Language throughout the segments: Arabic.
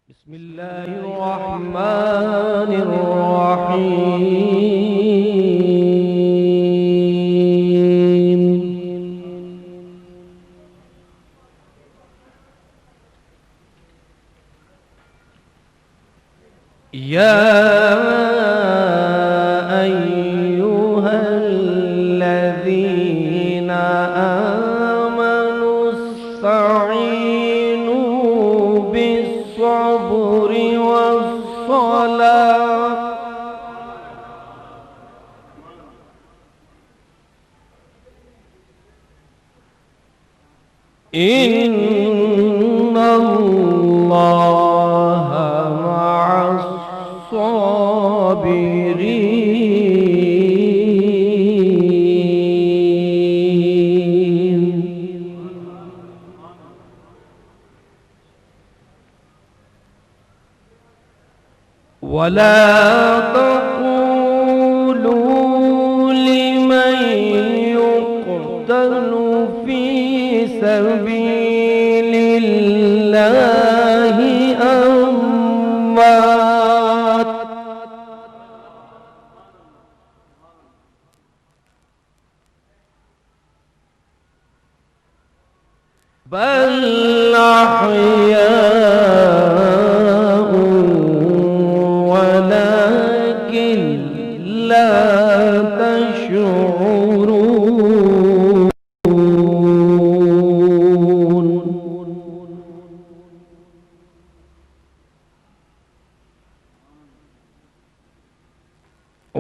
بسم الله الرحمن الرحيم. يا أيها الذين آمنوا استعينوا بالصبر والصلاة إن الله مع الصابرين. ولا تقولوا لمن يقتل في سبيل الله أموات بل أحياء ولكن لا تشعرون.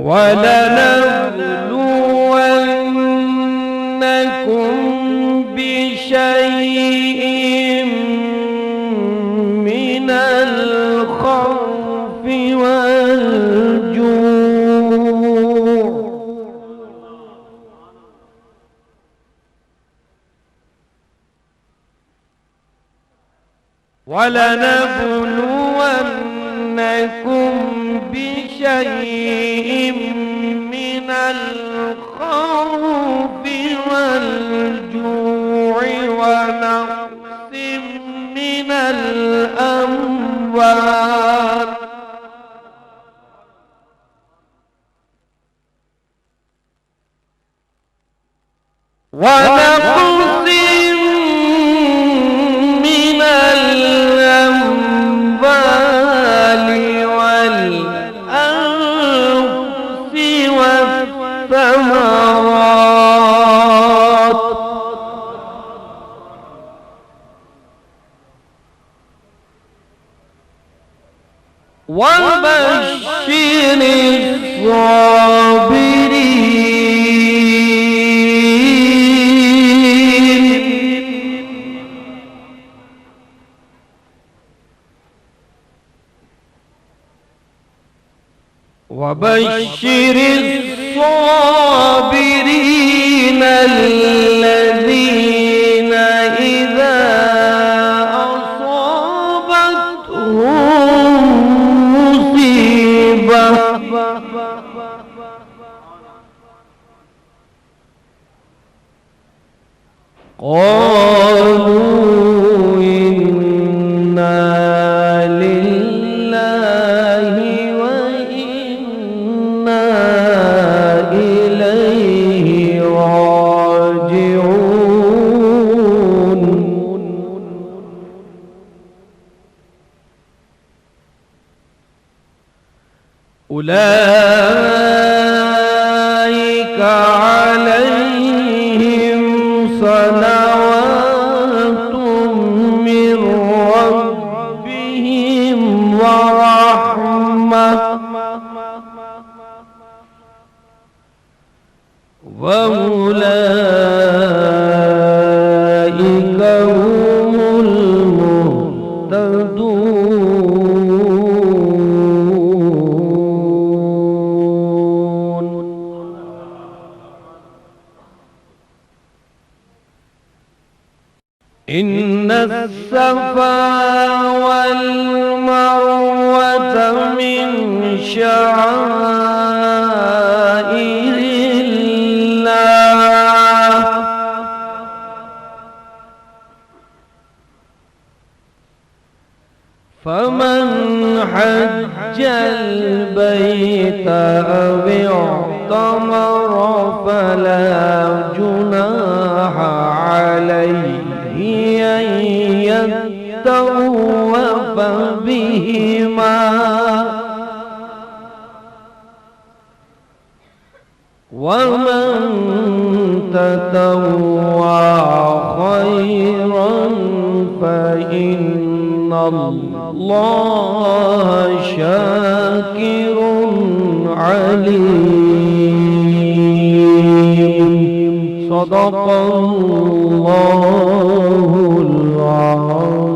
ولنبلونكم بشيء من الخوف والجوع ولنبلونكم بشيء من الخوف والجوع ونقص من الأموال ونقص من الأموال والأنفس والثمرات وبشر الصابرين. وبشر الصابرين الذين إذا أصابتهم مصيبة قالوا إنا لله وإنا إليه راجعون. أولئك عليهم صلوات من ربهم ورحمة وأولئك هم المهتدون. إن الصفا والمروة من شعائر الله فمن ومن حج البيت أو اعتمر فلا جناح عليه أن يطوف بهما ومن تطوع خيرا فإن الله شاكر عليم. صدق الله العظيم.